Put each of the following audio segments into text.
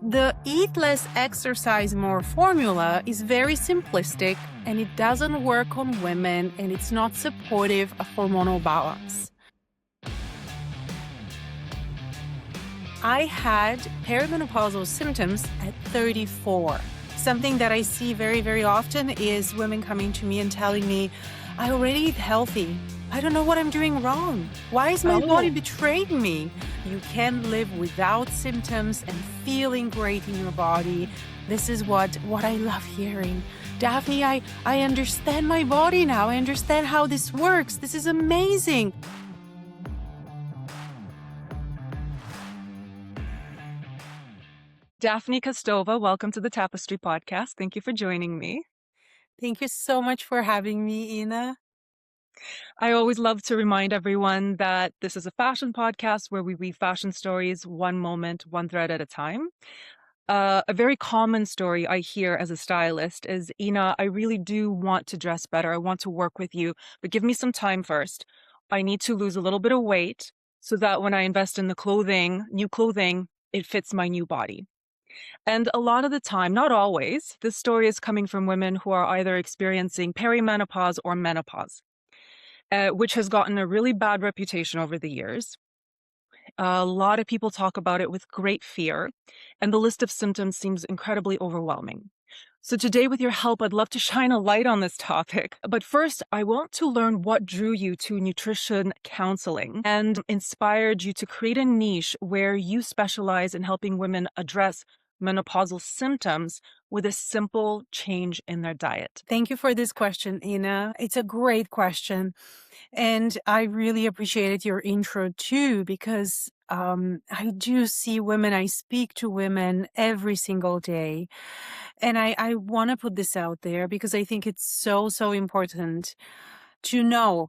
The Eat Less, Exercise More formula is very simplistic and it doesn't work on women and it's not supportive of hormonal balance. I had perimenopausal symptoms at 34. Something that I see very, very often is women coming to me and telling me, I already eat healthy. I don't know what I'm doing wrong. Why is my body betraying me? You can live without symptoms and feeling great in your body. This is what I love hearing. Daphne, I understand my body now. I understand how this works. This is amazing. Daphne Kostova, welcome to the Tapestry Podcast. Thank you for joining me. Thank you so much for having me, Ina. I always love to remind everyone that this is a fashion podcast where we weave fashion stories one moment, one thread at a time. A very common story I hear as a stylist is, Ina, I really do want to dress better. I want to work with you, but give me some time first. I need to lose a little bit of weight so that when I invest in the new clothing, it fits my new body. And a lot of the time, not always, this story is coming from women who are either experiencing perimenopause or menopause, which has gotten a really bad reputation over the years. A lot of people talk about it with great fear, and the list of symptoms seems incredibly overwhelming. So today, with your help, I'd love to shine a light on this topic. But first, I want to learn what drew you to nutrition counseling and inspired you to create a niche where you specialize in helping women address menopausal symptoms with a simple change in their diet. Thank you for this question, Ina. It's a great question. And I really appreciated your intro too, because I do see women, I speak to women every single day. And I want to put this out there because I think it's so, so important to know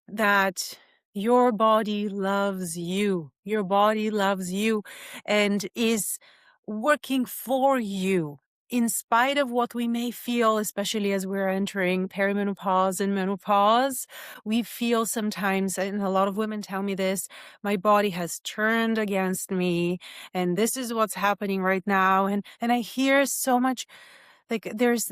that your body loves you. Your body loves you and is working for you. In spite of what we may feel, especially as we're entering perimenopause and menopause, we feel sometimes, and a lot of women tell me this, my body has turned against me, and this is what's happening right now. And I hear so much, like there's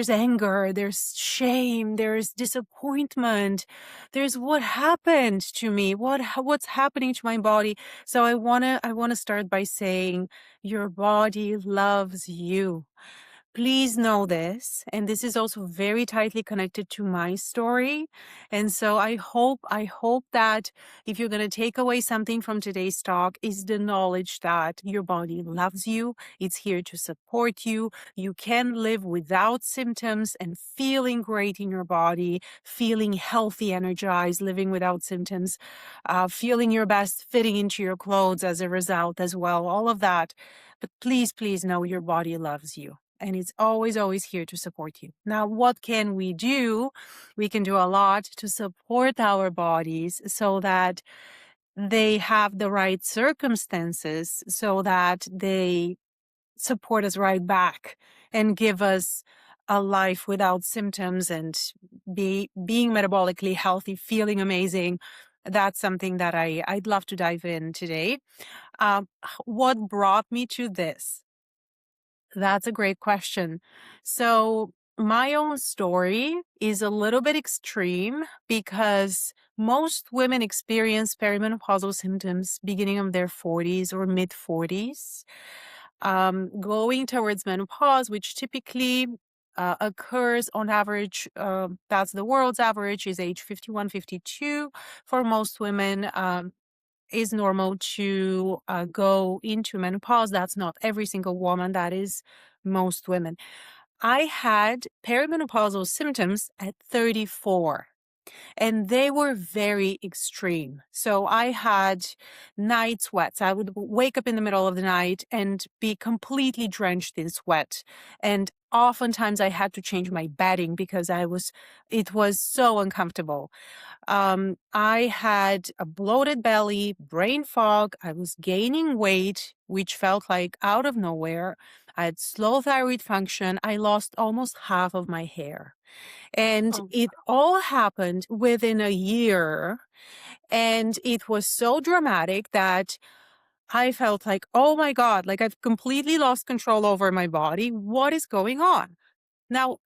anger, there's shame, there's disappointment, there's what happened to me, what's happening to my body. So I wanna start by saying your body loves you. Please know this, and this is also very tightly connected to my story. And so I hope that if you're going to take away something from today's talk is the knowledge that your body loves you. It's here to support you. You can live without symptoms and feeling great in your body, feeling healthy, energized, living without symptoms, feeling your best, fitting into your clothes as a result as well, all of that. But please, please know your body loves you. And it's always, always here to support you. Now, what can we do? We can do a lot to support our bodies so that they have the right circumstances, so that they support us right back and give us a life without symptoms and being metabolically healthy, feeling amazing. That's something that I'd love to dive in today. What brought me to this? That's a great question. So my own story is a little bit extreme because most women experience perimenopausal symptoms beginning of their 40s or mid 40s, going towards menopause, which typically occurs on average, that's the world's average, is age 51, 52 for most women. Is normal to go into menopause. That's not every single woman. That is most women. I had perimenopausal symptoms at 34. And they were very extreme. So I had night sweats. I would wake up in the middle of the night and be completely drenched in sweat. And oftentimes I had to change my bedding because it was so uncomfortable. I had a bloated belly, brain fog. I was gaining weight, which felt like out of nowhere. I had slow thyroid function. I lost almost half of my hair. And it all happened within a year. And it was so dramatic that I felt like, oh my God, like I've completely lost control over my body. What is going on? Now,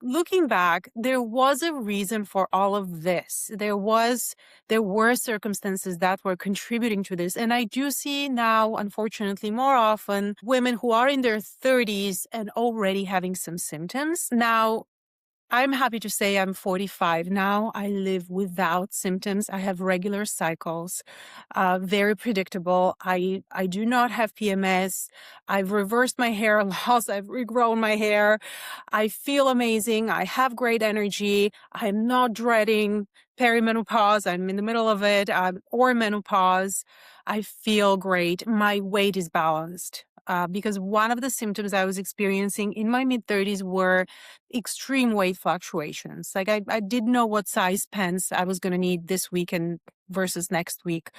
looking back, there was a reason for all of this. There were circumstances that were contributing to this. And I do see now, unfortunately, more often women who are in their 30s and already having some symptoms. Now, I'm happy to say I'm 45 now. I live without symptoms. I have regular cycles, very predictable. I do not have PMS. I've reversed my hair loss. I've regrown my hair. I feel amazing. I have great energy. I'm not dreading perimenopause. I'm in the middle of it, or menopause. I feel great. My weight is balanced. Because one of the symptoms I was experiencing in my mid 30s were extreme weight fluctuations. Like I didn't know what size pants I was going to need this week and versus next week.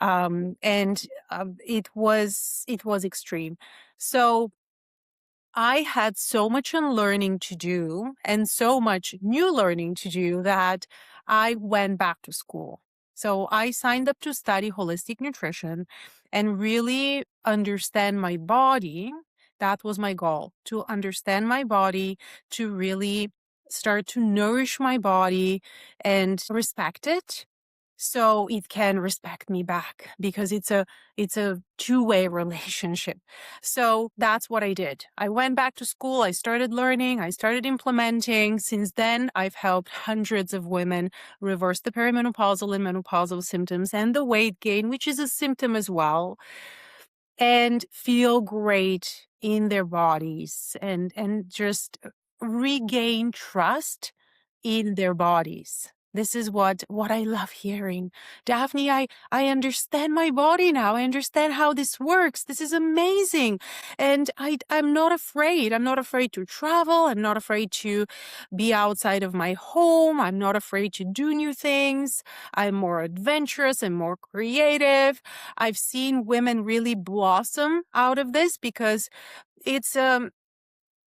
It was extreme. So I had so much unlearning to do and so much new learning to do that I went back to school. So I signed up to study holistic nutrition and really understand my body. That was my goal, to understand my body, to really start to nourish my body and respect it so it can respect me back, because it's a two-way relationship. So that's what I did. I went back to school, I started learning, I started implementing. Since then, I've helped hundreds of women reverse the perimenopausal and menopausal symptoms and the weight gain, which is a symptom as well, and feel great in their bodies and just regain trust in their bodies. This is what I love hearing. Daphne, I understand my body now. I understand how this works. This is amazing. And I'm not afraid. I'm not afraid to travel. I'm not afraid to be outside of my home. I'm not afraid to do new things. I'm more adventurous and more creative. I've seen women really blossom out of this, because it's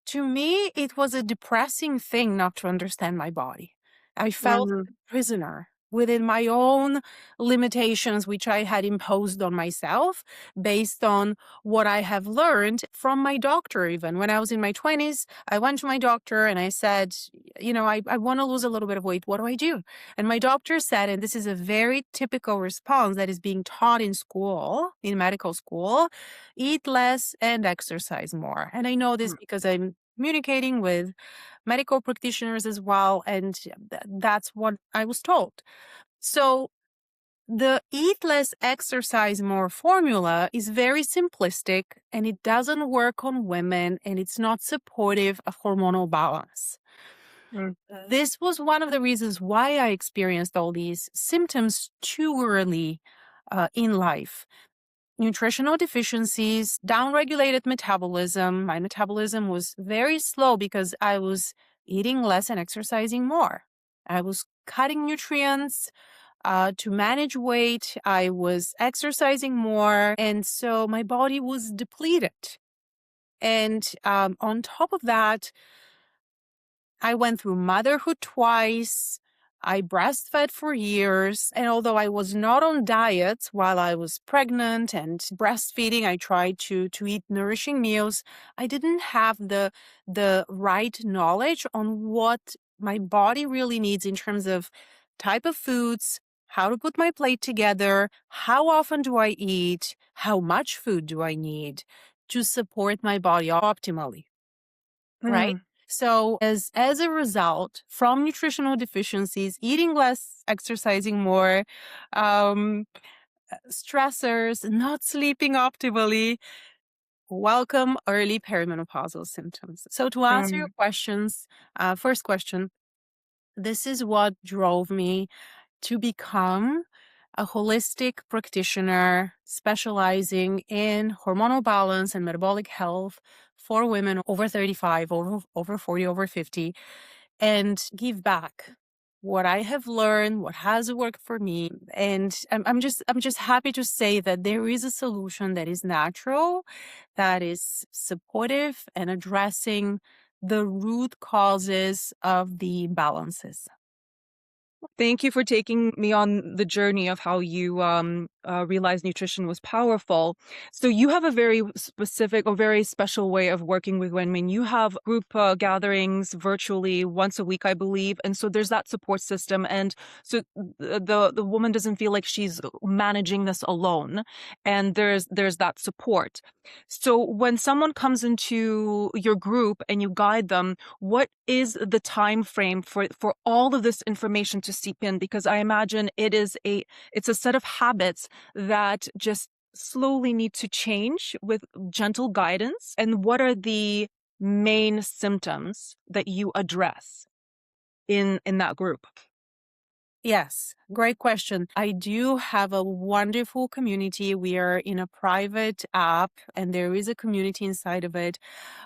to me, it was a depressing thing not to understand my body. I felt Mm, a prisoner within my own limitations, which I had imposed on myself based on what I have learned from my doctor. Even when I was in my 20s, I went to my doctor and I said, I want to lose a little bit of weight. What do I do? And my doctor said, and this is a very typical response that is being taught in school, in medical school: eat less and exercise more. And I know this mm, because I'm communicating with medical practitioners as well. And that's what I was told. So the eat less, exercise more formula is very simplistic, and it doesn't work on women, and it's not supportive of hormonal balance. mm, This was one of the reasons why I experienced all these symptoms too early in life. Nutritional deficiencies, downregulated metabolism. My metabolism was very slow because I was eating less and exercising more. I was cutting nutrients to manage weight. I was exercising more. And so my body was depleted. And on top of that, I went through motherhood twice. I breastfed for years. And although I was not on diets while I was pregnant and breastfeeding, I tried to eat nourishing meals. I didn't have the right knowledge on what my body really needs in terms of type of foods, how to put my plate together, how often do I eat, how much food do I need to support my body optimally, right? mm, So as a result, from nutritional deficiencies, eating less, exercising more, um, stressors, not sleeping optimally, welcome early perimenopausal symptoms. So to answer your mm. questions, first question, this is what drove me to become a holistic practitioner specializing in hormonal balance and metabolic health for women over 35, over 40, over 50, and give back what I have learned, what has worked for me. And I'm just happy to say that there is a solution that is natural, that is supportive and addressing the root causes of the imbalances. Thank you for taking me on the journey of how you realized nutrition was powerful. So you have a very specific or very special way of working with women. You have group gatherings virtually once a week, I believe, and so there's that support system. And so the woman doesn't feel like she's managing this alone, and there's that support. So when someone comes into your group and you guide them, what is the time frame for all of this information to seep in? Because I imagine it's a set of habits that just slowly need to change with gentle guidance. And what are the main symptoms that you address in that group? Yes, great question. I do have a wonderful community. We are in a private app and there is a community inside of it.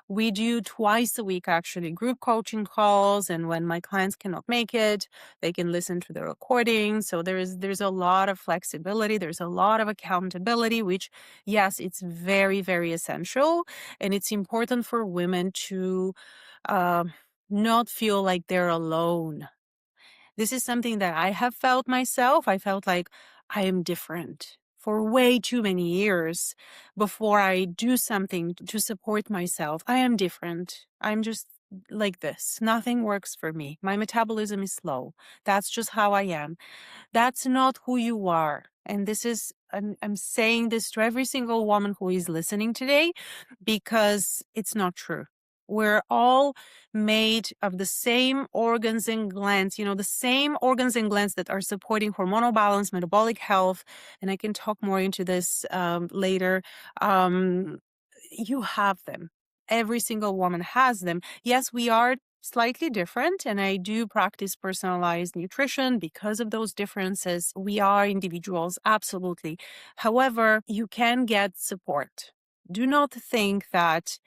We do twice a week, actually, group coaching calls. And when my clients cannot make it, they can listen to the recording. So there's a lot of flexibility. There's a lot of accountability, which, yes, it's very, very essential. And it's important for women to uh, not feel like they're alone. This is something that I have felt myself. I felt like I am different for way too many years before I do something to support myself. I am different. I'm just like this. Nothing works for me. My metabolism is slow. That's just how I am. That's not who you are. And I'm saying this to every single woman who is listening today because it's not true. We're all made of the same organs and glands, the same organs and glands that are supporting hormonal balance, metabolic health. And I can talk more into this later. Um, you have them. Every single woman has them. Yes, we are slightly different, and I do practice personalized nutrition because of those differences. We are individuals, absolutely. However, you can get support. Do not think that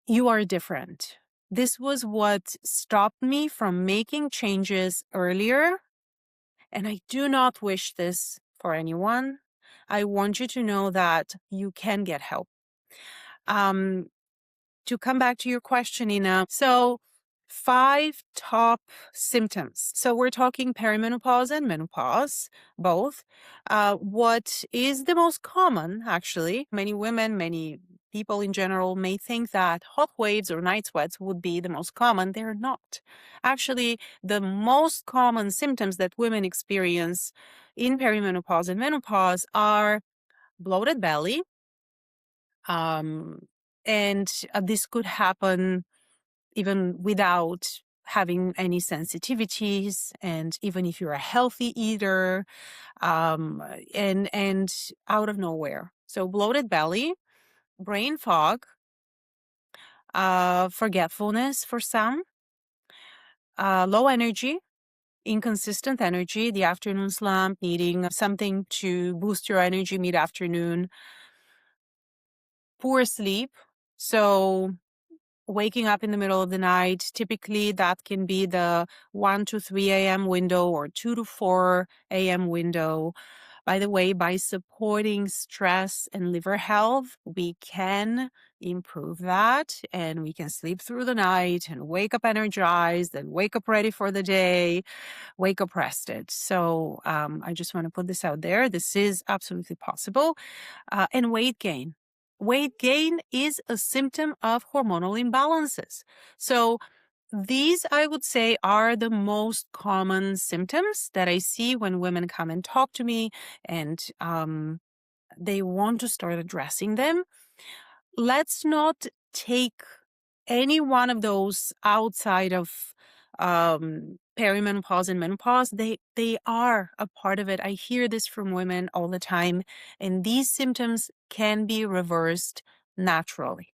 you are different. This was what stopped me from making changes earlier, and I do not wish this for anyone. I want you to know that you can get help. Um, to come back to your question, Ina. So 5 top symptoms. So we're talking perimenopause and menopause, both. What is the most common, actually? Many women, many people in general may think that hot waves or night sweats would be the most common. They're not. Actually, the most common symptoms that women experience in perimenopause and menopause are bloated belly, um, and this could happen even without having any sensitivities, and even if you're a healthy eater, and out of nowhere. So bloated belly, brain fog, forgetfulness for some, low energy, inconsistent energy, the afternoon slump, needing something to boost your energy mid-afternoon, poor sleep. So waking up in the middle of the night, typically that can be the 1 to 3 a.m. window or 2 to 4 a.m. window. By the way, by supporting stress and liver health, we can improve that, and we can sleep through the night and wake up energized and wake up ready for the day, wake up rested. So I just want to put this out there. This is absolutely possible. And weight gain. Weight gain is a symptom of hormonal imbalances. So these, I would say, are the most common symptoms that I see when women come and talk to me, and they want to start addressing them. Let's not take any one of those outside of perimenopause and menopause. They are a part of it. I hear this from women all the time, and these symptoms can be reversed naturally.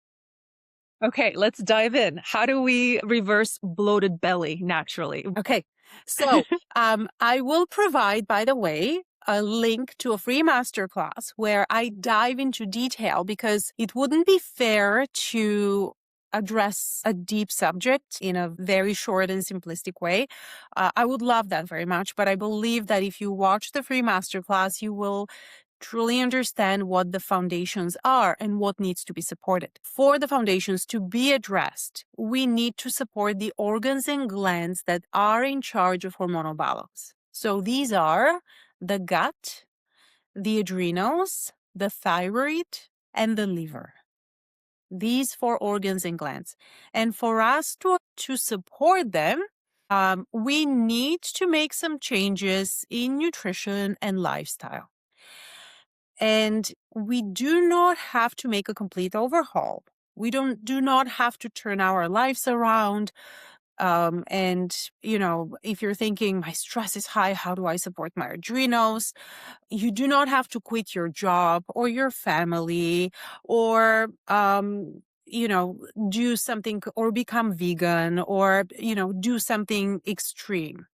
Okay, let's dive in. How do we reverse bloated belly naturally? Okay, so I will provide, by the way, a link to a free masterclass where I dive into detail, because it wouldn't be fair to address a deep subject in a very short and simplistic way. I would love that very much, but I believe that if you watch the free masterclass, you will truly understand what the foundations are and what needs to be supported. For the foundations to be addressed, we need to support the organs and glands that are in charge of hormonal balance. So these are the gut, the adrenals, the thyroid, and the liver. These 4 organs and glands. And for us to support them, we need to make some changes in nutrition and lifestyle. And we do not have to make a complete overhaul. We do not have to turn our lives around. And, if you're thinking, my stress is high, how do I support my adrenals? You do not have to quit your job or your family or, do something or become vegan or, do something extreme,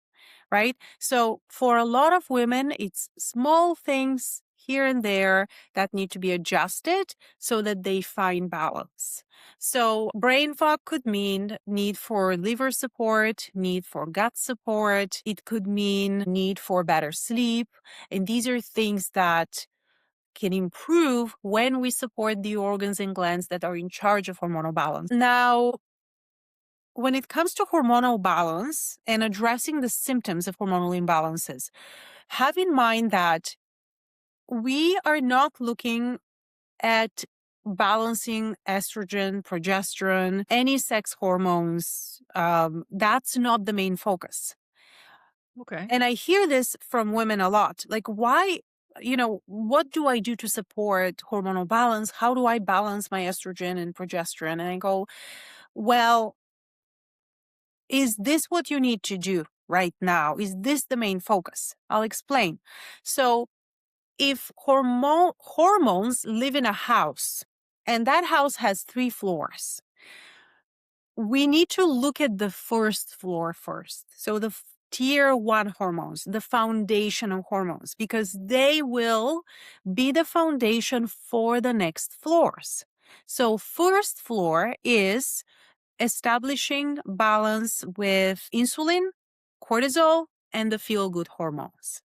right? So for a lot of women, it's small things here and there that need to be adjusted so that they find balance. So brain fog could mean need for liver support, need for gut support. It could mean need for better sleep. And these are things that can improve when we support the organs and glands that are in charge of hormonal balance. Now, when it comes to hormonal balance and addressing the symptoms of hormonal imbalances, have in mind that we are not looking at balancing estrogen, progesterone, any sex hormones. That's not the main focus. Okay. And I hear this from women a lot. Like, why, what do I do to support hormonal balance? How do I balance my estrogen and progesterone? And I go, well, is this what you need to do right now? Is this the main focus? I'll explain. So if hormones live in a house and that house has 3 floors, we need to look at the first floor first. So the tier 1 hormones, the foundational hormones, because they will be the foundation for the next floors. So first floor is establishing balance with insulin, cortisol, and the feel-good hormones.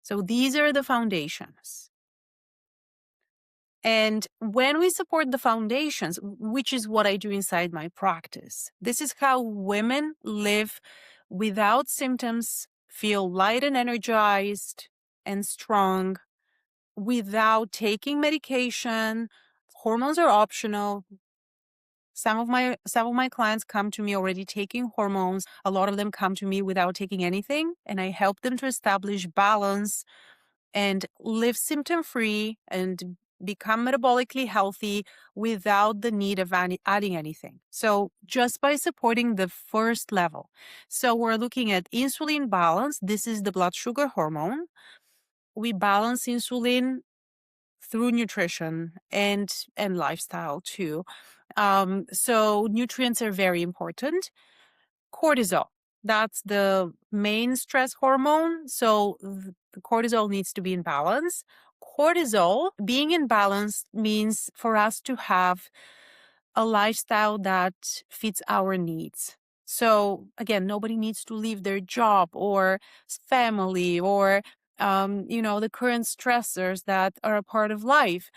So these are the foundations. And when we support the foundations, which is what I do inside my practice, this is how women live without symptoms, feel light and energized and strong without taking medication. Hormones are optional. Some of my clients come to me already taking hormones. A lot of them come to me without taking anything, and I help them to establish balance and live symptom-free and become metabolically healthy without the need of adding anything. So just by supporting the first level. So we're looking at insulin balance. This is the blood sugar hormone. We balance insulin through nutrition and lifestyle too. So nutrients are very important. Cortisol, that's the main stress hormone. So the cortisol needs to be in balance. Cortisol being in balance means for us to have a lifestyle that fits our needs. So again, nobody needs to leave their job or family or the current stressors that are a part of life.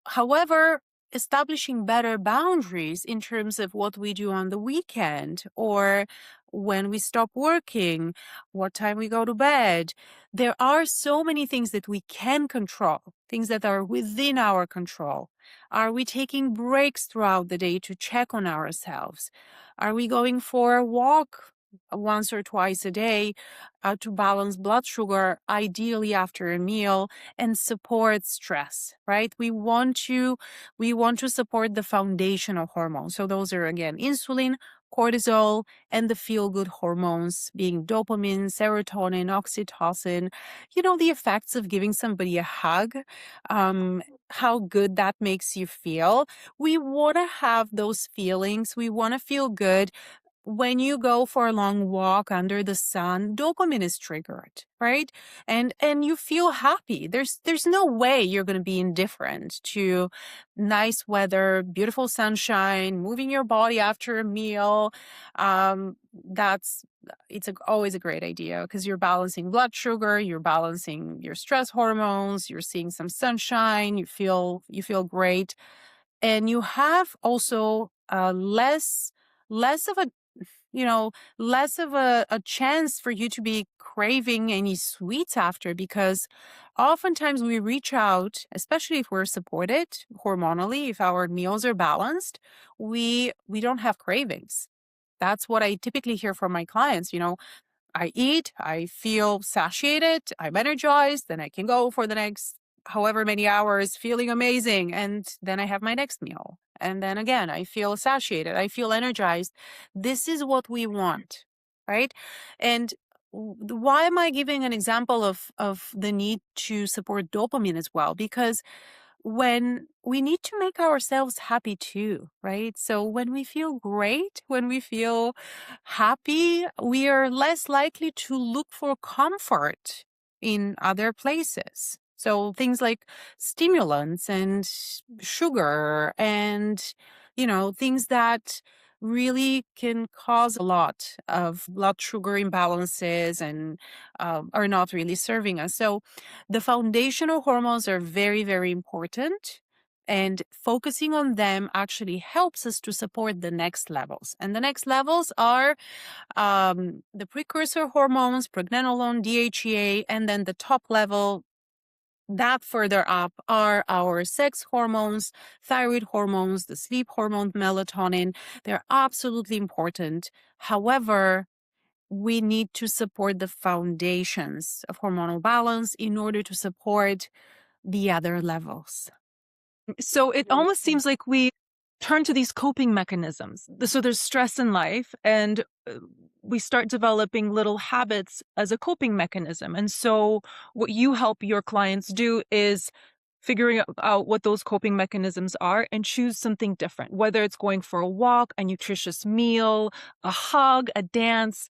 However, establishing better boundaries in terms of what we do on the weekend or when we stop working, what time we go to bed. There are so many things that we can control, things that are within our control. Are we taking breaks throughout the day to check on ourselves? Are we going for a walk once or twice a day to balance blood sugar, ideally after a meal, and support stress, right? We want to support the foundational hormones. So those are again insulin, cortisol, and the feel-good hormones being dopamine, serotonin, oxytocin. The effects of giving somebody a hug, how good that makes you feel. We want to have those feelings. We want to feel good. When you go for a long walk under the sun, dopamine is triggered, right? And you feel happy. There's no way you're going to be indifferent to nice weather, beautiful sunshine, moving your body after a meal. Always a great idea because you're balancing blood sugar, you're balancing your stress hormones, you're seeing some sunshine, you feel great, and you have also less of a less of a chance for you to be craving any sweets after, because oftentimes we reach out, especially if we're supported hormonally, if our meals are balanced, we don't have cravings. That's what I typically hear from my clients. I eat, I feel satiated, I'm energized, then I can go for the next however many hours feeling amazing. And then I have my next meal. And then again, I feel satiated, I feel energized. This is what we want, right? And why am I giving an example of the need to support dopamine as well? Because when we need to make ourselves happy too, right? So when we feel great, when we feel happy, we are less likely to look for comfort in other places. So things like stimulants and sugar and, things that really can cause a lot of blood sugar imbalances and are not really serving us. So the foundational hormones are very, very important. And focusing on them actually helps us to support the next levels. And the next levels are the precursor hormones, pregnenolone, DHEA, and then the top level, that further up, are our sex hormones, thyroid hormones, the sleep hormone, melatonin. They're absolutely important. However, we need to support the foundations of hormonal balance in order to support the other levels. So it almost seems like we turn to these coping mechanisms. So there's stress in life, and we start developing little habits as a coping mechanism. And so what you help your clients do is figuring out what those coping mechanisms are and choose something different, whether it's going for a walk, a nutritious meal, a hug, a dance.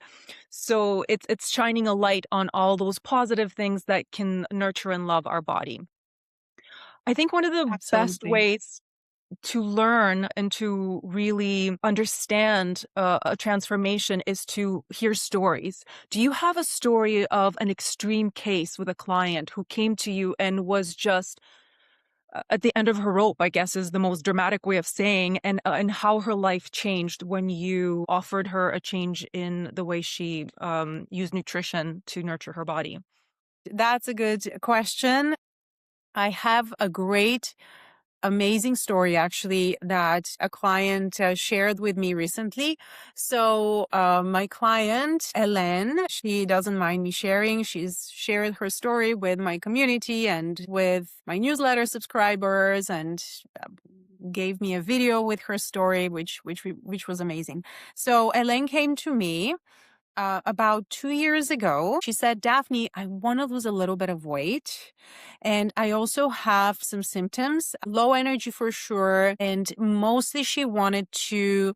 So it's shining a light on all those positive things that can nurture and love our body. I think one of the best Absolutely. ways to learn and to really understand a transformation is to hear stories. Do you have a story of an extreme case with a client who came to you and was just at the end of her rope, I guess is the most dramatic way of saying, and how her life changed when you offered her a change in the way she used nutrition to nurture her body? That's a good question. I have a great, amazing story actually that a client shared with me recently. So, my client, Elen, she doesn't mind me sharing. She's shared her story with my community and with my newsletter subscribers, and gave me a video with her story, which was amazing. So, Elen came to me about 2 years ago. She said, Daphne, I want to lose a little bit of weight. And I also have some symptoms, low energy for sure. And mostly she wanted to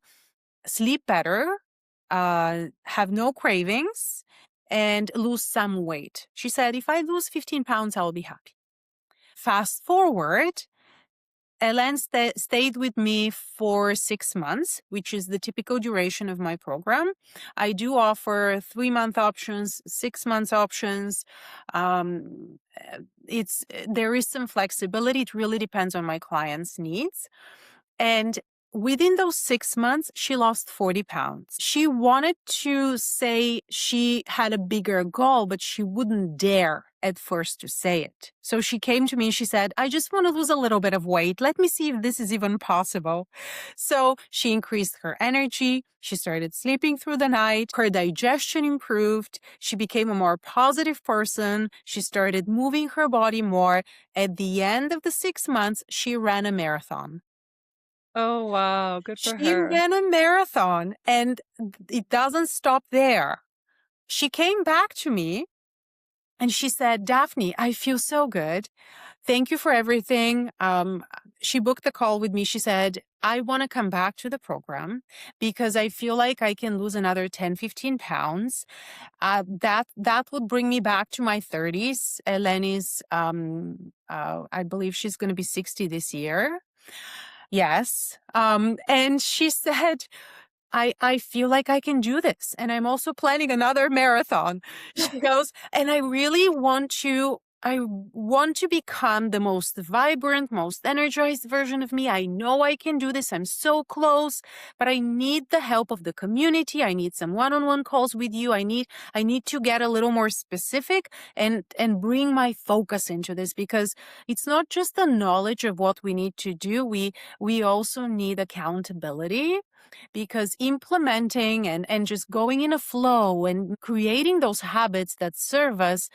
sleep better, have no cravings, and lose some weight. She said, if I lose 15 pounds, I'll be happy. Fast forward, Ellen stayed with me for 6 months, which is the typical duration of my program. I do offer 3-month options, 6 months options. There is some flexibility. It really depends on my client's needs. And within those 6 months, she lost 40 pounds. She wanted to say she had a bigger goal, but she wouldn't dare at first to say it. So she came to me and she said, I just want to lose a little bit of weight. Let me see if this is even possible. So she increased her energy. She started sleeping through the night. Her digestion improved. She became a more positive person. She started moving her body more. At the end of the 6 months, she ran a marathon. Oh, wow. Good for She her. ran a marathon, and it doesn't stop there. She came back to me and she said, Daphne, I feel so good. Thank you for everything. She booked the call with me. She said, I want to come back to the program because I feel like I can lose another 10, 15 pounds. That would bring me back to my 30s. Eleni's, I believe she's going to be 60 this year. Yes. And she said, I feel like I can do this. And I'm also planning another marathon. She goes, and I really want to I want to become the most vibrant, most energized version of me. I know I can do this. I'm so close, but I need the help of the community. I need some one-on-one calls with you. I need to get a little more specific and bring my focus into this, because it's not just the knowledge of what we need to do. We also need accountability, because implementing and just going in a flow and creating those habits that serve us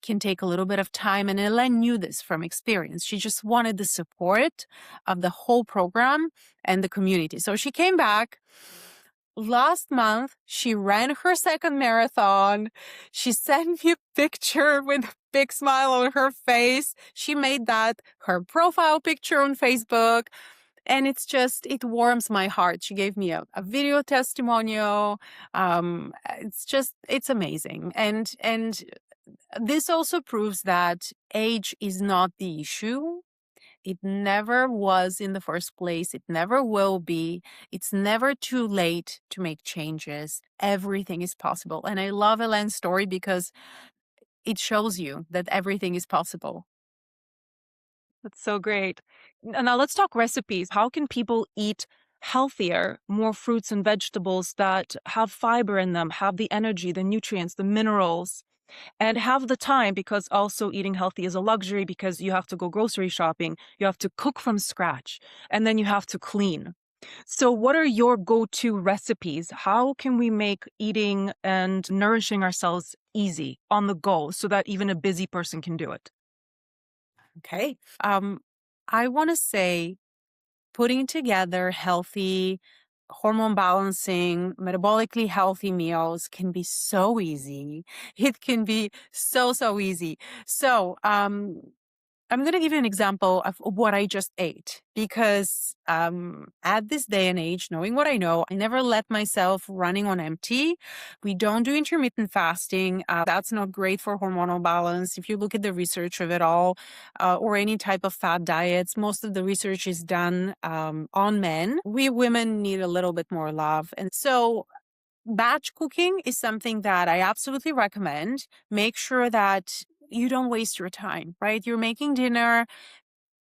can take a little bit of time. And Elen knew this from experience. She just wanted the support of the whole program and the community. So she came back. Last month, she ran her second marathon. She sent me a picture with a big smile on her face. She made that her profile picture on Facebook. And it warms my heart. She gave me a video testimonial. It's amazing. And this also proves that age is not the issue. It never was in the first place. It never will be. It's never too late to make changes. Everything is possible. And I love Elen's story because it shows you that everything is possible. That's so great. Now let's talk recipes. How can people eat healthier, more fruits and vegetables that have fiber in them, have the energy, the nutrients, the minerals, and have the time? Because also eating healthy is a luxury, because you have to go grocery shopping, you have to cook from scratch, and then you have to clean. So what are your go-to recipes? How can we make eating and nourishing ourselves easy on the go so that even a busy person can do it? Okay. I want to say putting together healthy, hormone balancing, metabolically healthy meals can be so easy. It can be so easy. So, I'm going to give you an example of what I just ate, because at this day and age, knowing what I know, I never let myself running on empty. We don't do intermittent fasting. That's not great for hormonal balance. If you look at the research of it all, or any type of fad diets, most of the research is done on men. We women need a little bit more love. And so batch cooking is something that I absolutely recommend. Make sure that you don't waste your time, right? You're making dinner,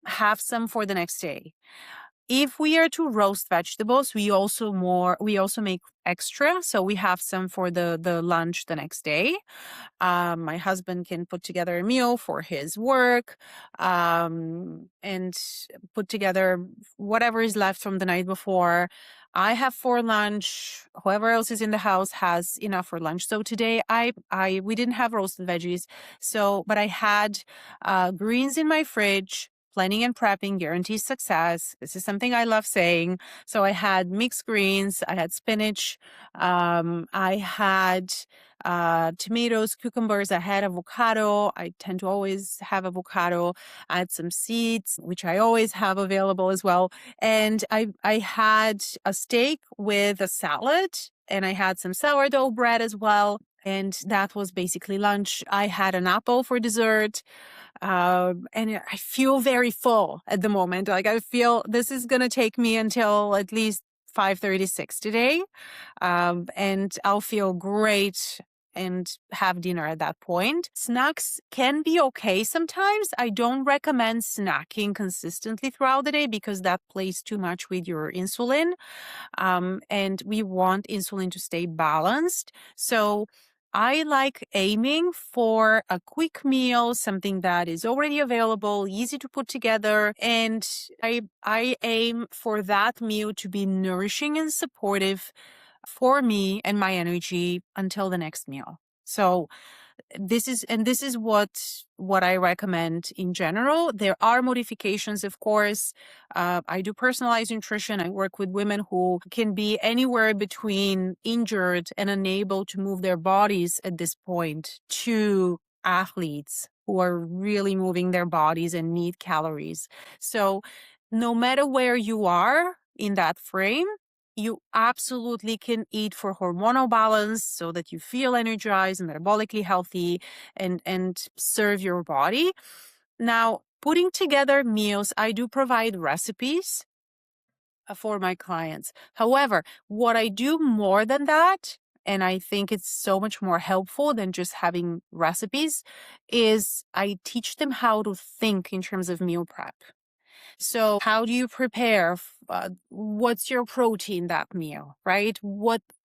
have some for the next day. If we are to roast vegetables, we also make extra, so we have some for the lunch the next day. My husband can put together a meal for his work, and put together whatever is left from the night before. I have for lunch. Whoever else is in the house has enough for lunch. So today, we didn't have roasted veggies. But I had greens in my fridge. Planning and prepping guarantees success. This is something I love saying. So I had mixed greens. I had spinach. I had tomatoes, cucumbers. I had avocado. I tend to always have avocado. I had some seeds, which I always have available as well. And I had a steak with a salad, and I had some sourdough bread as well. And that was basically lunch. I had an apple for dessert. And I feel very full at the moment. Like, I feel this is going to take me until at least 5:36 today. And I'll feel great and have dinner at that point. Snacks can be okay sometimes. I don't recommend snacking consistently throughout the day, because that plays too much with your insulin. And we want insulin to stay balanced. So I like aiming for a quick meal, something that is already available, easy to put together. And I aim for that meal to be nourishing and supportive for me and my energy until the next meal. So this is what I recommend in general. There are modifications, of course. I do personalized nutrition. I work with women who can be anywhere between injured and unable to move their bodies at this point, to athletes who are really moving their bodies and need calories. So no matter where you are in that frame, you absolutely can eat for hormonal balance, so that you feel energized and metabolically healthy, and serve your body. Now, putting together meals, I do provide recipes for my clients. However, what I do more than that, and I think it's so much more helpful than just having recipes, is I teach them how to think in terms of meal prep. So how do you prepare? What's your protein that meal, right?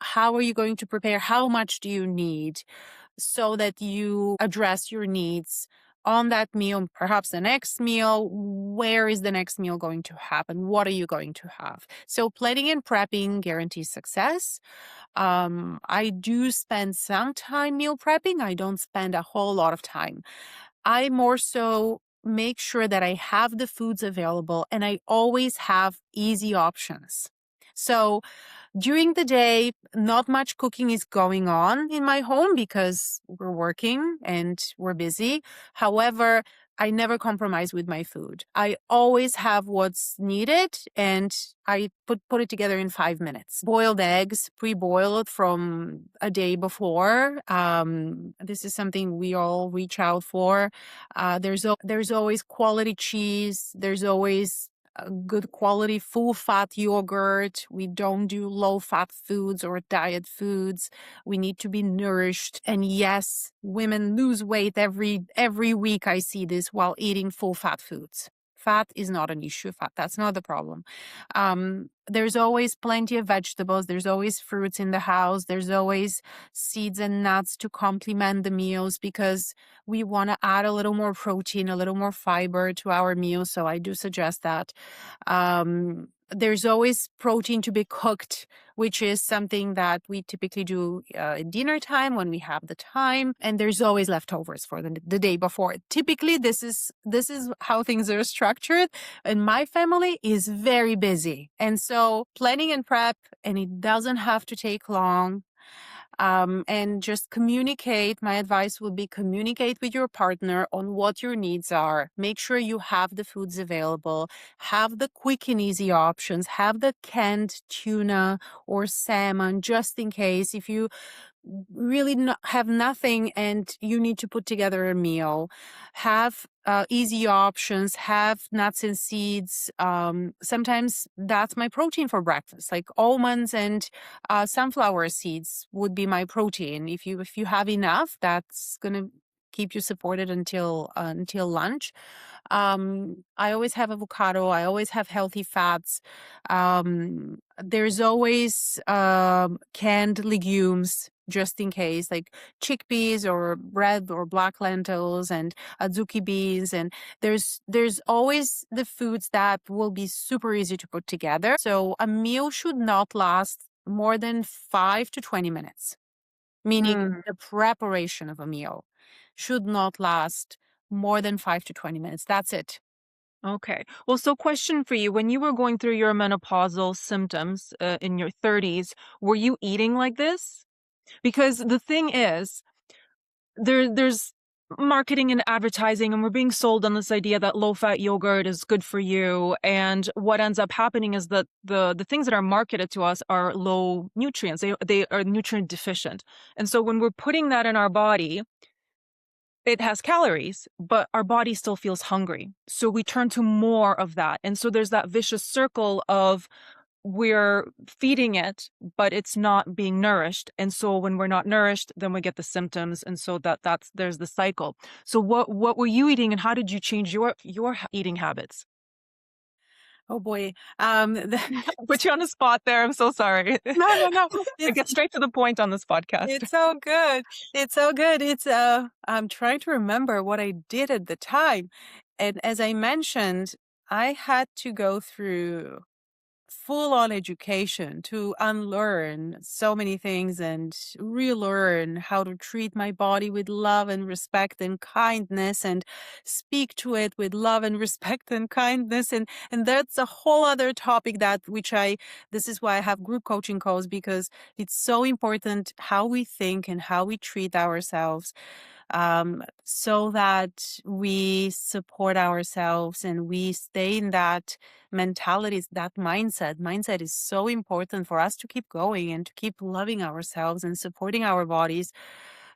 How are you going to prepare? How much do you need so that you address your needs on that meal? Perhaps the next meal, where is the next meal going to happen? What are you going to have? So planning and prepping guarantees success. I do spend some time meal prepping. I don't spend a whole lot of time. I more so make sure that I have the foods available and I always have easy options. So during the day, not much cooking is going on in my home because we're working and we're busy. However, I never compromise with my food. I always have what's needed and I put it together in 5 minutes. Boiled eggs, pre-boiled from a day before. This is something we all reach out for. There's always quality cheese. There's always good quality full fat yogurt. We don't do low fat foods or diet foods. We need to be nourished. And yes, women lose weight every week. I see this while eating full fat foods. Fat is not an issue. That's not the problem. There's always plenty of vegetables. There's always fruits in the house. There's always seeds and nuts to complement the meals because we want to add a little more protein, a little more fiber to our meals. So I do suggest that. There's always protein to be cooked, which is something that we typically do at dinner time when we have the time. And there's always leftovers for the day before. Typically, this is how things are structured. And my family is very busy. And so planning and prep, and it doesn't have to take long. And just communicate. My advice would be communicate with your partner on what your needs are. Make sure you have the foods available, have the quick and easy options, have the canned tuna or salmon just in case if you really have nothing and you need to put together a meal. Have easy options, have nuts and seeds. Sometimes that's my protein for breakfast, like almonds and sunflower seeds would be my protein. If you have enough, that's gonna keep you supported until lunch. I always have avocado. I always have healthy fats. There's always canned legumes just in case, like chickpeas or red or black lentils and azuki beans. And there's always the foods that will be super easy to put together. So a meal should not last more than 5 to 20 minutes, meaning Mm, the preparation of a meal should not last more than 5 to 20 minutes. That's it. okay. Well, so question for you. When you were going through your menopausal symptoms in your 30s, were you eating like this? Because the thing is, there's marketing and advertising, and we're being sold on this idea that low-fat yogurt is good for you. And what ends up happening is that the things that are marketed to us are low nutrients. They are nutrient deficient. And so when we're putting that in our body, it has calories, but our body still feels hungry. So we turn to more of that. And so there's that vicious circle of we're feeding it, but it's not being nourished. And so when we're not nourished, then we get the symptoms. And so there's the cycle. So what were you eating and how did you change your eating habits? Oh boy. Put you on the spot there. I'm so sorry. No. I It's get straight to the point on this podcast. it's so good. It's so good. I'm trying to remember what I did at the time. And as I mentioned, I had to go through full on education to unlearn so many things and relearn how to treat my body with love and respect and kindness and speak to it with love and respect and kindness. And that's a whole other topic this is why I have group coaching calls, because it's so important how we think and how we treat ourselves, so that we support ourselves and we stay in that mentality, that mindset. Mindset is so important for us to keep going and to keep loving ourselves and supporting our bodies.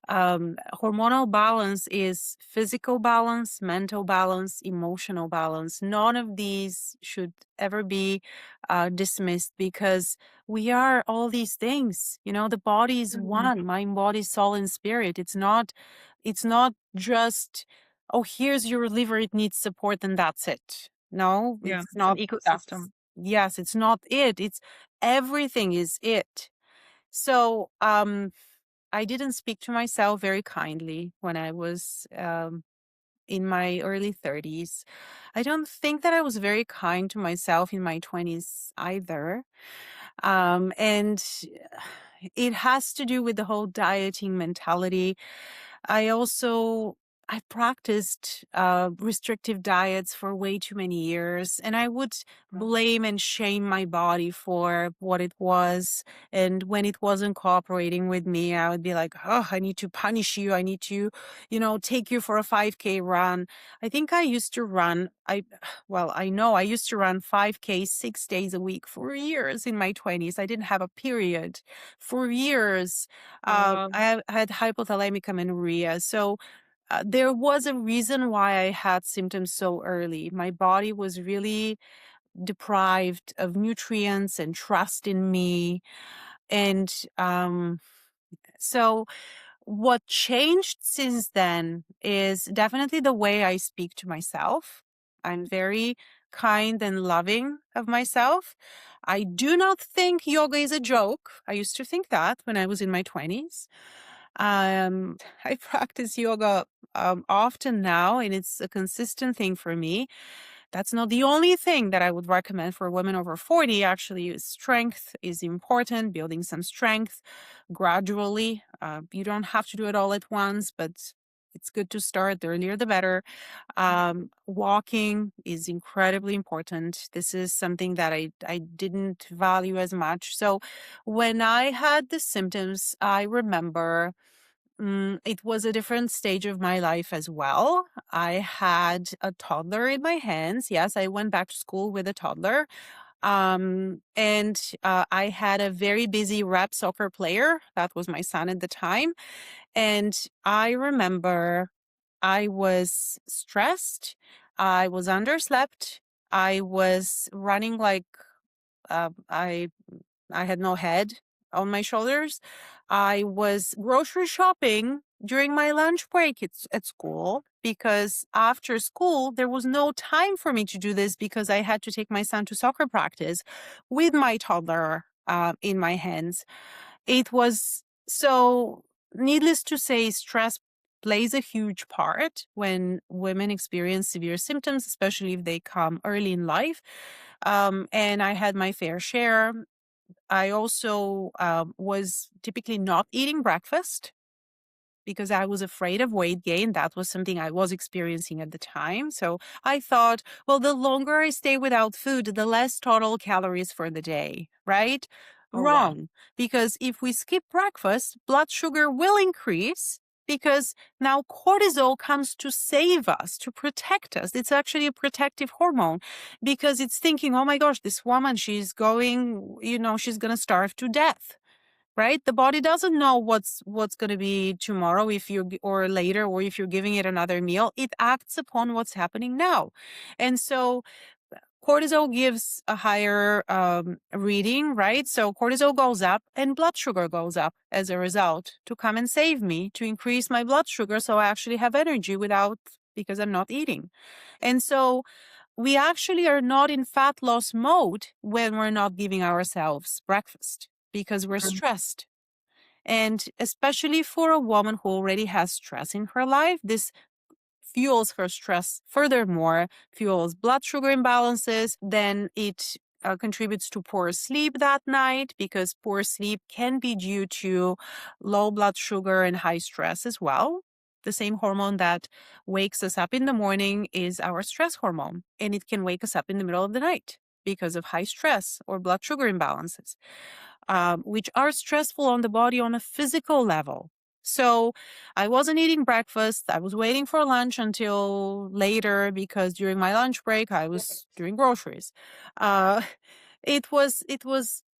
Hormonal balance is physical balance, mental balance, emotional balance. None of these should ever be dismissed, because we are all these things. You know, the body is Mhm. one, mind, body, soul, and spirit. It's not just, oh, here's your liver, it needs support, and that's it. No, Yeah, it's it's an not that. ecosystem. Yes, it's not it. It's everything is it. So, I didn't speak to myself very kindly when I was in my early 30s. I don't think that I was very kind to myself in my 20s either. And it has to do with the whole dieting mentality. I also I practiced restrictive diets for way too many years, and I would blame and shame my body for what it was. And when it wasn't cooperating with me, I would be like, "Oh, I need to punish you. I need to, take you for a 5K run." I think I used to run. I know I used to run 5K 6 days a week for years in my 20s. I didn't have a period for years. Oh, wow. I had hypothalamic amenorrhea. So there was a reason why I had symptoms so early. My body was really deprived of nutrients and trust in me. And so what changed since then is definitely the way I speak to myself. I'm very kind and loving of myself. I do not think yoga is a joke. I used to think that when I was in my 20s. I practice yoga often now, and it's a consistent thing for me. That's not the only thing that I would recommend for women over 40. Actually, strength is important, building some strength gradually. You don't have to do it all at once, but it's good to start. The earlier, the better. Walking is incredibly important. This is something that I didn't value as much. So when I had the symptoms, I remember it was a different stage of my life as well. I had a toddler in my hands. Yes, I went back to school with a toddler. And I had a very busy rep soccer player. That was my son at the time. And I remember I was stressed. I was underslept. I was running like uh, I I had no head on my shoulders. I was grocery shopping during my lunch break at school, because after school, there was no time for me to do this because I had to take my son to soccer practice with my toddler in my hands. It was so, needless to say, stress plays a huge part when women experience severe symptoms, especially if they come early in life. And I had my fair share. I also was typically not eating breakfast because I was afraid of weight gain. That was something I was experiencing at the time. So I thought, well, the longer I stay without food, the less total calories for the day, right? Oh, wow. Wrong. Because if we skip breakfast, blood sugar will increase, because now cortisol comes to save us, to protect us. It's actually a protective hormone, because it's thinking, oh my gosh, this woman, she's going, she's going to starve to death, right? The body doesn't know what's going to be tomorrow, if you or later, or if you're giving it another meal. It acts upon what's happening now. And so cortisol gives a higher reading, right? So cortisol goes up and blood sugar goes up as a result, to come and save me, to increase my blood sugar so I actually have energy without, because I'm not eating. And so we actually are not in fat loss mode when we're not giving ourselves breakfast, because we're Mm. stressed. And especially for a woman who already has stress in her life, this fuels her stress, furthermore, fuels blood sugar imbalances. Then it contributes to poor sleep that night, because poor sleep can be due to low blood sugar and high stress as well. The same hormone that wakes us up in the morning is our stress hormone, and it can wake us up in the middle of the night because of high stress or blood sugar imbalances, which are stressful on the body on a physical level. So I wasn't eating breakfast. I was waiting for lunch until later, because during my lunch break, I was doing groceries. Uh, it was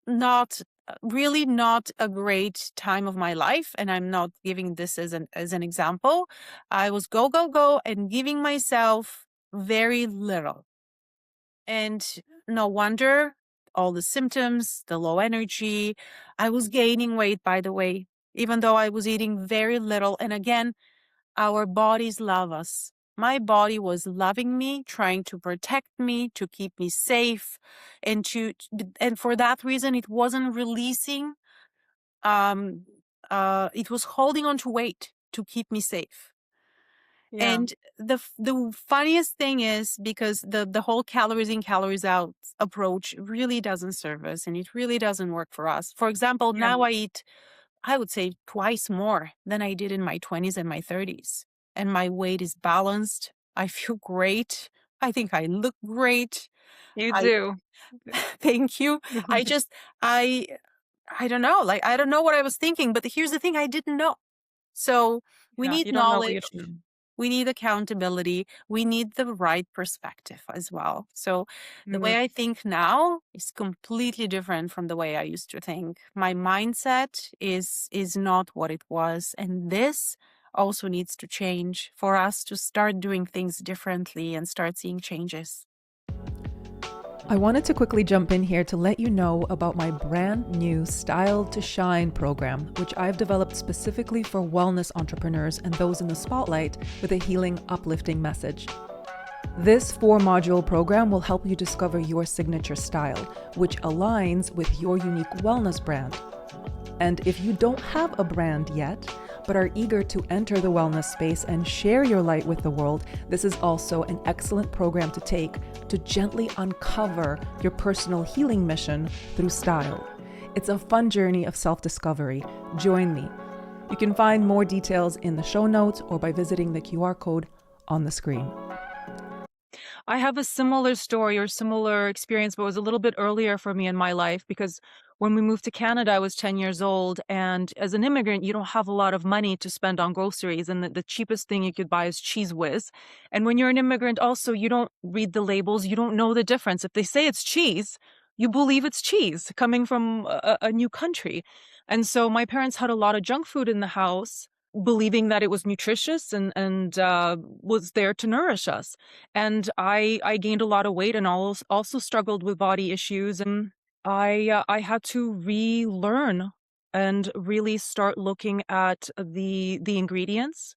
not really not a great time of my life, and I'm not giving this as an example. I was go go go and giving myself very little, and no wonder all the symptoms, the low energy. I was gaining weight, by the way, even though I was eating very little. And again, our bodies love us. My body was loving me, trying to protect me, to keep me safe, and and for that reason, it wasn't releasing. Um, it was holding on to weight to keep me safe. Yeah, And the funniest thing is, because the whole calories in, calories out approach really doesn't serve us, and it really doesn't work for us. For example, yeah. now I eat, I would say, twice more than I did in my 20s and my 30s. And my weight is balanced. I feel great. I think I look great. You I do. thank you. I just I I don't know. Like, I don't know what I was thinking, but here's the thing, I didn't know. So we Yeah, need you don't know what you knowledge. don't know. We need accountability. We need the right perspective as well. So the Mm. way I think now is completely different from the way I used to think. My mindset is not what it was. And this also needs to change for us to start doing things differently and start seeing changes. I wanted to quickly jump in here to let you know about my brand new Style to Shine program, which I've developed specifically for wellness entrepreneurs and those in the spotlight with a healing, uplifting message. This 4-module program will help you discover your signature style, which aligns with your unique wellness brand. And if you don't have a brand yet, but are eager to enter the wellness space and share your light with the world, this is also an excellent program to take to gently uncover your personal healing mission through style. It's a fun journey of self-discovery. Join me. You can find more details in the show notes or by visiting the QR code on the screen. I have a similar story or similar experience, but it was a little bit earlier for me in my life because when we moved to Canada, I was 10 years old. And as an immigrant, you don't have a lot of money to spend on groceries. And the cheapest thing you could buy is Cheese Whiz. And when you're an immigrant, also, you don't read the labels. You don't know the difference. If they say it's cheese, you believe it's cheese coming from a new country. And so my parents had a lot of junk food in the house, believing that it was nutritious and was there to nourish us. And I gained a lot of weight and also struggled with body issues, and I had to relearn and really start looking at the ingredients.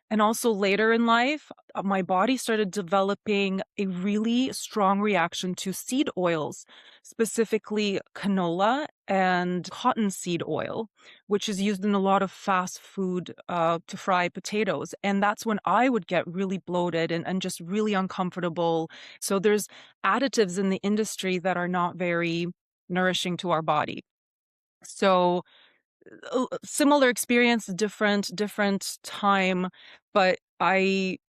And also later in life, my body started developing a really strong reaction to seed oils, specifically canola and cottonseed oil, which is used in a lot of fast food to fry potatoes. And that's when I would get really bloated and just really uncomfortable. So there's additives in the industry that are not very nourishing to our body. So similar experience, different time, but I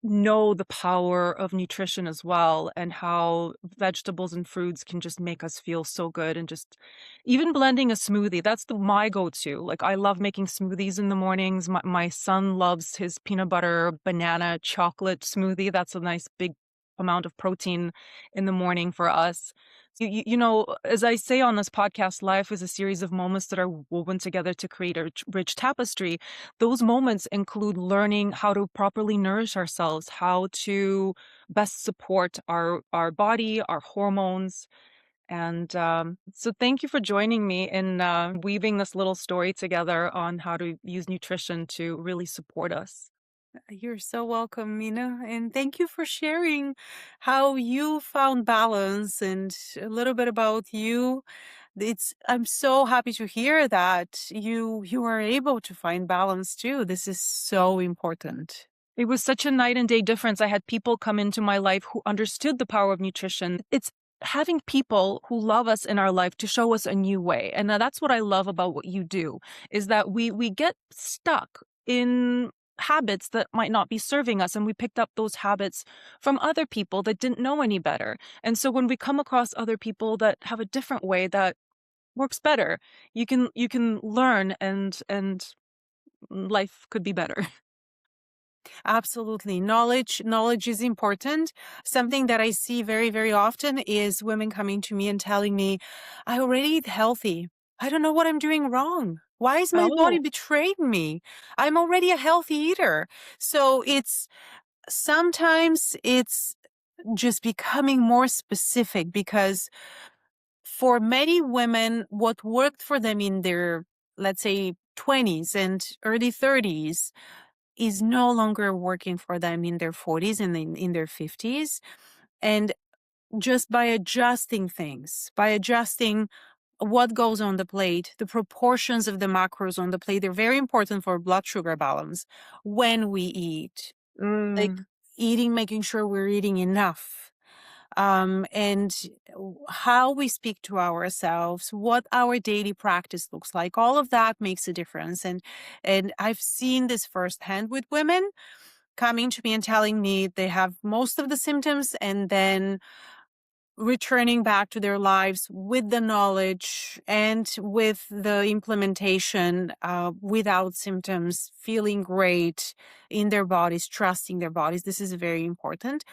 know the power of nutrition as well and how vegetables and fruits can just make us feel so good. And just even blending a smoothie, that's my go-to. Like, I love making smoothies in the mornings. My son loves his peanut butter banana chocolate smoothie. That's a nice big amount of protein in the morning for us. You know, as I say on this podcast, life is a series of moments that are woven together to create a rich tapestry. Those moments include learning how to properly nourish ourselves, how to best support our body, our hormones. And so thank you for joining me in weaving this little story together on how to use nutrition to really support us. You're so welcome, Mina. And thank you for sharing how you found balance and a little bit about you. I'm so happy to hear that you are able to find balance too. This is so important. It was such a night and day difference. I had people come into my life who understood the power of nutrition. It's having people who love us in our life to show us a new way. And that's what I love about what you do, is that we get stuck in habits that might not be serving us, and we picked up those habits from other people that didn't know any better. And so when we come across other people that have a different way that works better, you can learn, and life could be better. Absolutely. Knowledge is important. Something that I see very, very often is women coming to me and telling me, I already eat healthy. I don't know what I'm doing wrong. Why is my body Oh, betraying me? I'm already a healthy eater. So sometimes it's just becoming more specific, because for many women, what worked for them in their, let's say, 20s and early 30s is no longer working for them in their 40s and in their 50s. And just by adjusting things, by adjusting what goes on the plate, the proportions of the macros on the plate, they're very important for blood sugar balance when we eat. Like mm, making sure we're eating enough. And how we speak to ourselves, what our daily practice looks like, all of that makes a difference. And I've seen this firsthand with women coming to me and telling me they have most of the symptoms, and then returning back to their lives with the knowledge and with the implementation, without symptoms, feeling great in their bodies, trusting their bodies. This is very important.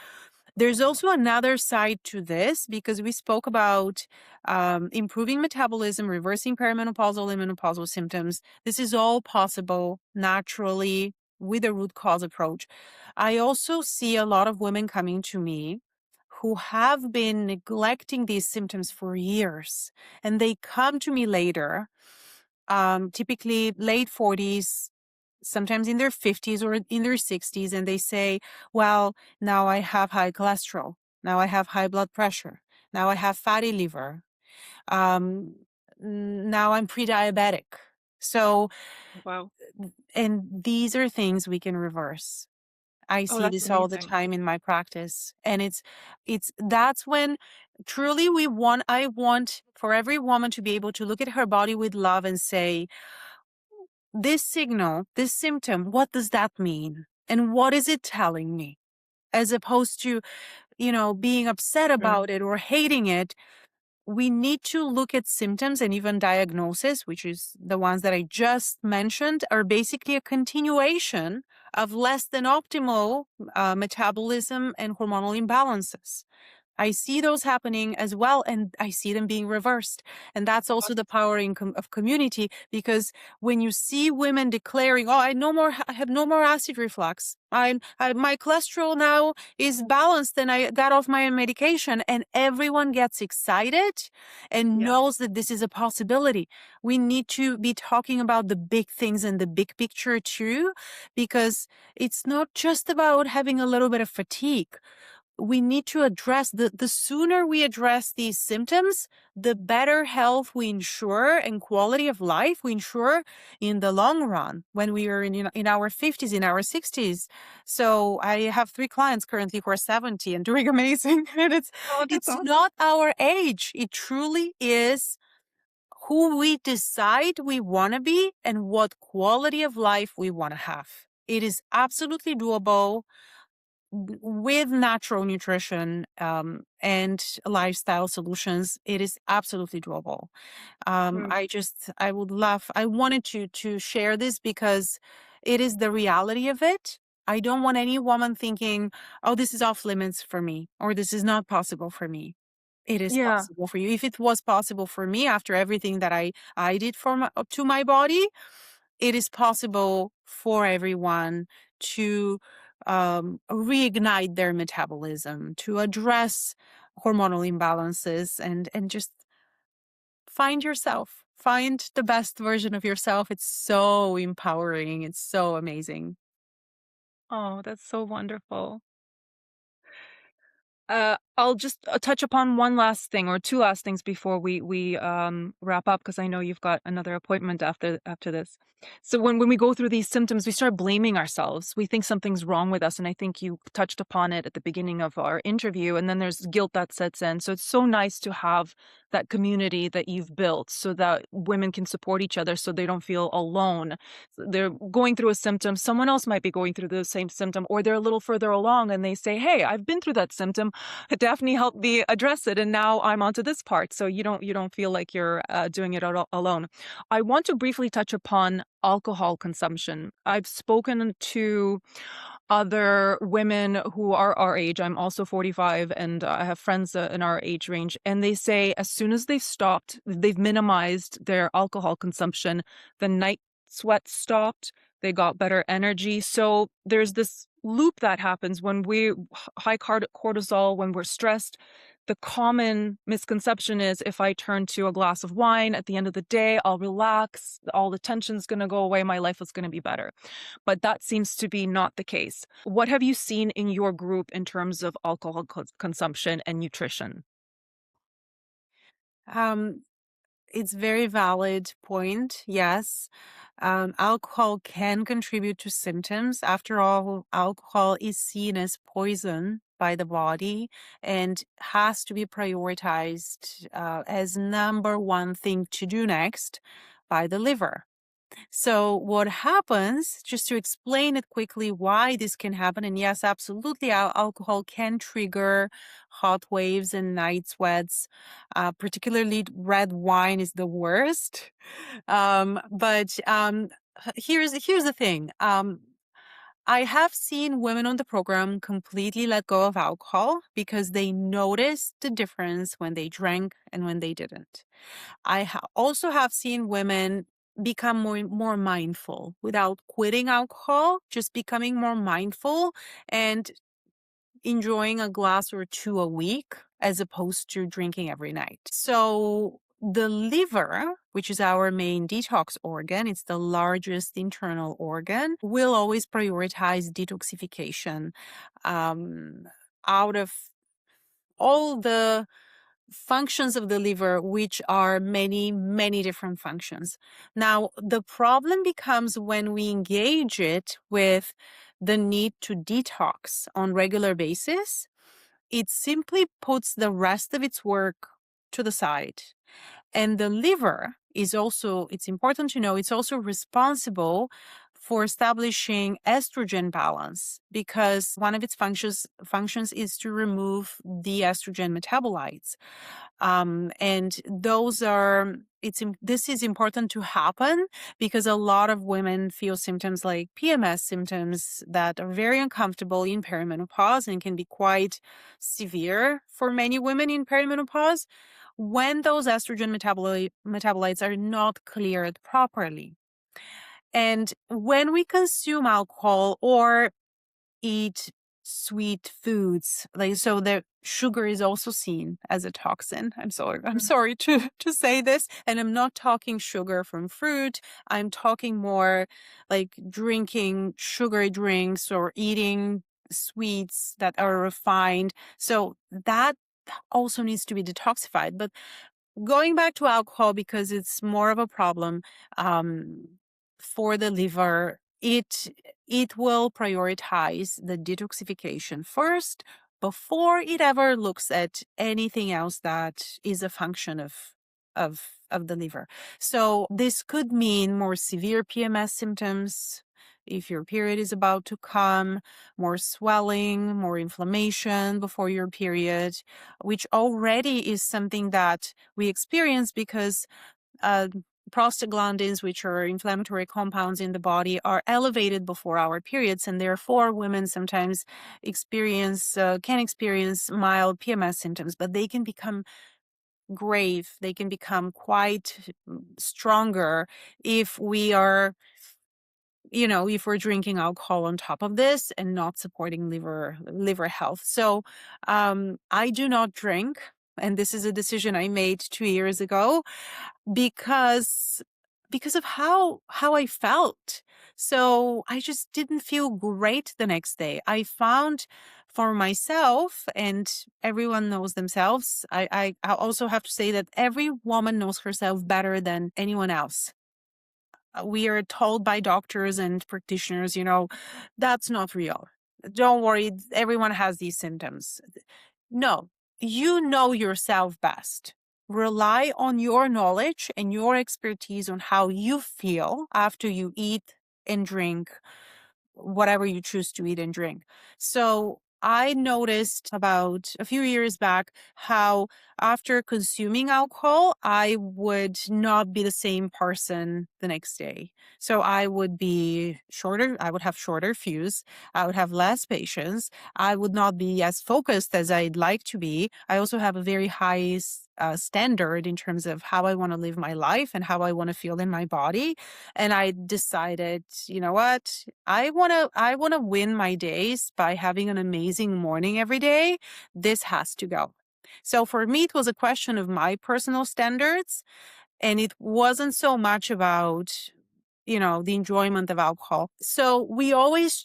There's also another side to this, because we spoke about improving metabolism, reversing perimenopausal and menopausal symptoms. This is all possible naturally with a root cause approach. I also see a lot of women coming to me who have been neglecting these symptoms for years, and they come to me later, typically late 40s, sometimes in their 50s or in their 60s, and they say, well, now I have high cholesterol. Now I have high blood pressure. Now I have fatty liver. Um, Now I'm pre-diabetic. So, wow. and these are things we can reverse. I Oh, see that's this all the amazing. time in my practice. And that's when truly I want for every woman to be able to look at her body with love and say, this signal, this symptom, what does that mean? And what is it telling me? As opposed to, being upset Mm, about it or hating it, we need to look at symptoms, and even diagnosis, which is the ones that I just mentioned, are basically a continuation of less than optimal metabolism and hormonal imbalances. I see those happening as well, and I see them being reversed. And that's also the power of community, because when you see women declaring, "Oh, I have no more acid reflux. My cholesterol now is balanced, and I got off my medication," and everyone gets excited and yeah. knows that this is a possibility. We need to be talking about the big things and the big picture too, because it's not just about having a little bit of fatigue. We need to address the sooner we address these symptoms, the better health we ensure and quality of life we ensure in the long run when we are in our 50s, in our 60s. So I have 3 clients currently who are 70 and doing amazing. And Oh, that's it's awesome. not our age. It truly is who we decide we want to be and what quality of life we want to have. It is absolutely doable with natural nutrition, and lifestyle solutions. It is absolutely doable. Mm, I wanted to share this because it is the reality of it. I don't want any woman thinking, oh, this is off limits for me, or this is not possible for me. It is yeah. possible for you. If it was possible for me after everything that I did to my body, it is possible for everyone to reignite their metabolism, to address hormonal imbalances, and just find yourself. Find the best version of yourself. It's so empowering. It's so amazing. Oh, that's so wonderful. I'll just touch upon one last thing or two last things before we wrap up, because I know you've got another appointment after this. So when we go through these symptoms, we start blaming ourselves. We think something's wrong with us, and I think you touched upon it at the beginning of our interview. And then there's guilt that sets in. So it's so nice to have that community that you've built, so that women can support each other, so they don't feel alone. They're going through a symptom, someone else might be going through the same symptom, or they're a little further along and they say, hey, I've been through that symptom. Daphne helped me address it, and now I'm onto this part. So you don't feel like you're doing it alone. I want to briefly touch upon alcohol consumption. I've spoken to other women who are our age. I'm also 45, and I have friends in our age range, and they say as soon as they've minimized their alcohol consumption, the night sweat stopped, they got better energy. So there's this loop that happens when we high cortisol, when we're stressed. The common misconception is if I turn to a glass of wine at the end of the day, I'll relax, all the tension's going to go away, my life is going to be better. But that seems to be not the case. What have you seen in your group in terms of alcohol consumption and nutrition? Um, it's very valid point. Yes. Alcohol can contribute to symptoms. After all, alcohol is seen as poison by the body and has to be prioritized as number one thing to do next by the liver. So what happens, just to explain it quickly, why this can happen, and yes, absolutely, alcohol can trigger hot waves and night sweats. Particularly red wine is the worst. But here's the thing. I have seen women on the program completely let go of alcohol because they noticed the difference when they drank and when they didn't. Also have seen women become more mindful without quitting alcohol, just becoming more mindful and enjoying a glass or two a week as opposed to drinking every night. So the liver, which is our main detox organ, it's the largest internal organ, will always prioritize detoxification out of all the functions of the liver, which are many, many different functions. Now, the problem becomes when we engage it with the need to detox on regular basis, it simply puts the rest of its work to the side. And the liver is also, it's important to know, it's also responsible for establishing estrogen balance because one of its functions is to remove the estrogen metabolites. And those are, this is important to happen because a lot of women feel symptoms like PMS symptoms that are very uncomfortable in perimenopause and can be quite severe for many women in perimenopause when those estrogen metabolites are not cleared properly. And when we consume alcohol or eat sweet foods, like so the sugar is also seen as a toxin. I'm sorry to say this, and I'm not talking sugar from fruit. I'm talking more like drinking sugary drinks or eating sweets that are refined. So that also needs to be detoxified. But going back to alcohol, because it's more of a problem for the liver, it will prioritize the detoxification first before it ever looks at anything else that is a function of the liver. So this could mean more severe PMS symptoms if your period is about to come, more swelling, more inflammation before your period, which already is something that we experience because prostaglandins, which are inflammatory compounds in the body, are elevated before our periods, and therefore women sometimes can experience mild PMS symptoms, but they can become grave. They can become quite stronger if we are, if we're drinking alcohol on top of this and not supporting liver health. So I do not drink, and this is a decision I made 2 years ago because of how I felt. So I just didn't feel great the next day. I found for myself, and everyone knows themselves. I also have to say that every woman knows herself better than anyone else. We are told by doctors and practitioners, that's not real. Don't worry, everyone has these symptoms. No, you know yourself best. Rely on your knowledge and your expertise on how you feel after you eat and drink whatever you choose to eat and drink. So I noticed about a few years back how after consuming alcohol, I would not be the same person the next day. So I would be shorter, I would have shorter fuse, I would have less patience, I would not be as focused as I'd like to be. I also have a very high standard in terms of how I want to live my life and how I want to feel in my body. And I decided, you know what? I want to win my days by having an amazing morning every day. This has to go. So for me, it was a question of my personal standards, and it wasn't so much about the enjoyment of alcohol. So we always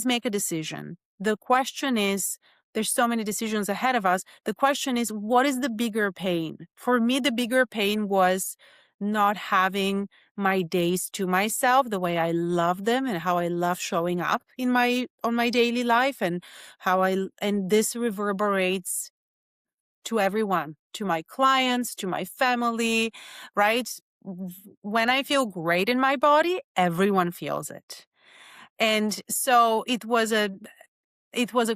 make a decision. The question is, there's so many decisions ahead of us. The question is, what is the bigger pain? For me, the bigger pain was not having my days to myself the way I love them and how I love showing up on my daily life, and and this reverberates to everyone, to my clients, to my family, right? When I feel great in my body, everyone feels it. And so it was a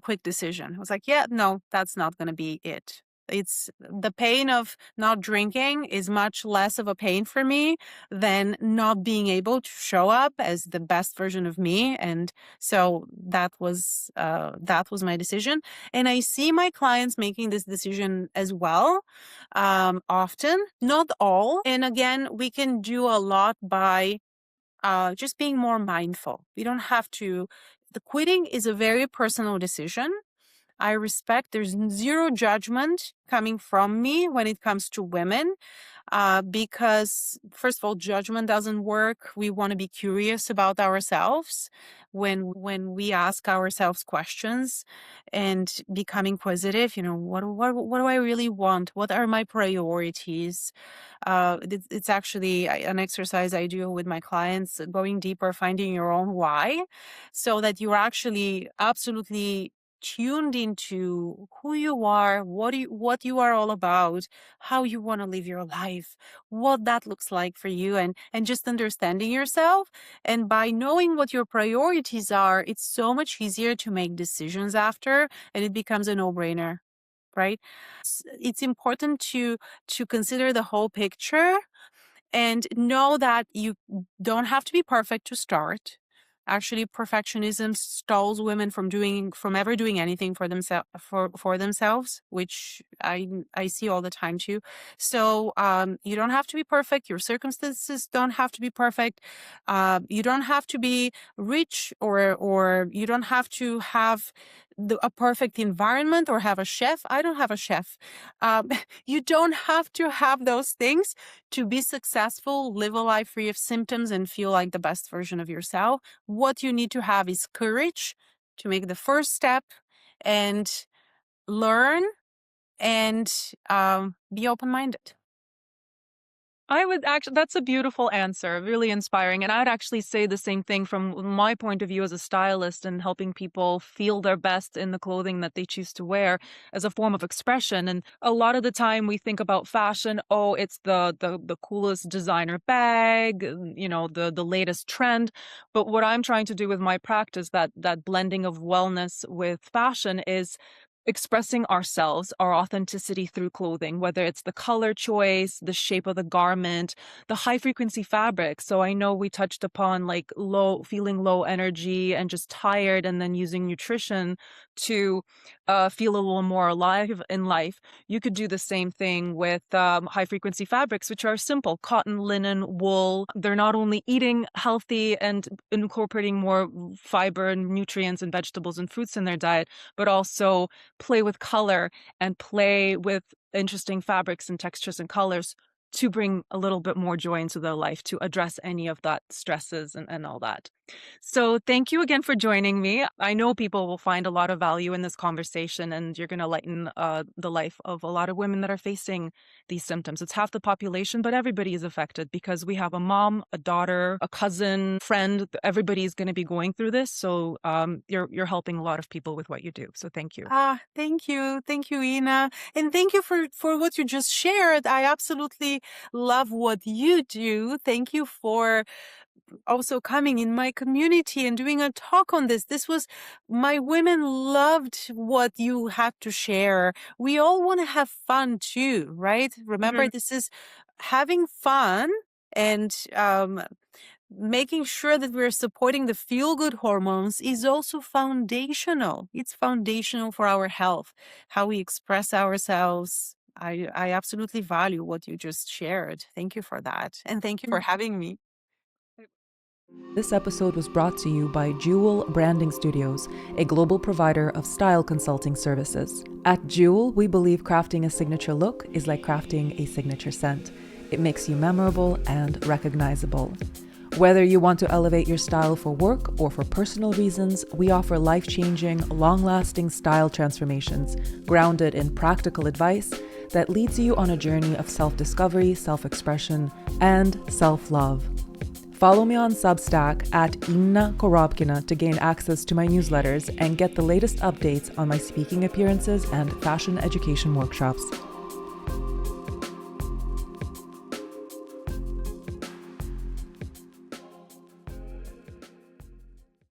quick decision. I was like, yeah, no, that's not going to be it. It's the pain of not drinking is much less of a pain for me than not being able to show up as the best version of me. And so that was my decision. And I see my clients making this decision as well, often, not all. And again, we can do a lot by just being more mindful. We don't have to. The quitting is a very personal decision. I respect, there's zero judgment coming from me when it comes to women, because first of all, judgment doesn't work. We want to be curious about ourselves when we ask ourselves questions and become inquisitive. What do I really want? What are my priorities? It's actually an exercise I do with my clients, going deeper, finding your own why, so that you're actually absolutely tuned into who you are, what you are all about, how you want to live your life, what that looks like for you, and just understanding yourself. And by knowing what your priorities are, it's so much easier to make decisions after, and it becomes a no-brainer, right? It's important to consider the whole picture and know that you don't have to be perfect to start. Actually, perfectionism stalls women from ever doing anything for themselves, which I see all the time too. So you don't have to be perfect. Your circumstances don't have to be perfect. You don't have to be rich, or you don't have to have a perfect environment or have a chef. I don't have a chef. You don't have to have those things to be successful, live a life free of symptoms, and feel like the best version of yourself. What you need to have is courage to make the first step and learn and be open-minded. I would actually, that's a beautiful answer, really inspiring. And I'd actually say the same thing from my point of view as a stylist, and helping people feel their best in the clothing that they choose to wear as a form of expression. And a lot of the time we think about fashion, oh, it's the coolest designer bag, the latest trend. But what I'm trying to do with my practice, that blending of wellness with fashion, is expressing ourselves, our authenticity through clothing, whether it's the color choice, the shape of the garment, the high frequency fabric. So I know we touched upon like feeling low energy and just tired, and then using nutrition to feel a little more alive in life. You could do the same thing with high frequency fabrics, which are simple: cotton, linen, wool. They're not only eating healthy and incorporating more fiber and nutrients and vegetables and fruits in their diet, but also play with color and play with interesting fabrics and textures and colors to bring a little bit more joy into their life, to address any of that stresses and all that. So thank you again for joining me. I know people will find a lot of value in this conversation, and you're going to lighten the life of a lot of women that are facing these symptoms. It's half the population, but everybody is affected because we have a mom, a daughter, a cousin, friend. Everybody is going to be going through this. So you're helping a lot of people with what you do. So thank you. Thank you. Thank you, Ina. And thank you for what you just shared. I absolutely love what you do. Thank you for also coming in my community and doing a talk on this. My women loved what you had to share. We all want to have fun too, right? Remember, this is having fun and making sure that we're supporting the feel-good hormones is also foundational. It's foundational for our health, how we express ourselves. I absolutely value what you just shared. Thank you for that. And thank you for having me. This episode was brought to you by Jewel Branding Studios, a global provider of style consulting services. At Jewel, we believe crafting a signature look is like crafting a signature scent. It makes you memorable and recognizable. Whether you want to elevate your style for work or for personal reasons, we offer life-changing, long-lasting style transformations grounded in practical advice that leads you on a journey of self-discovery, self-expression, and self-love. Follow me on Substack at Inna Korobkina to gain access to my newsletters and get the latest updates on my speaking appearances and fashion education workshops.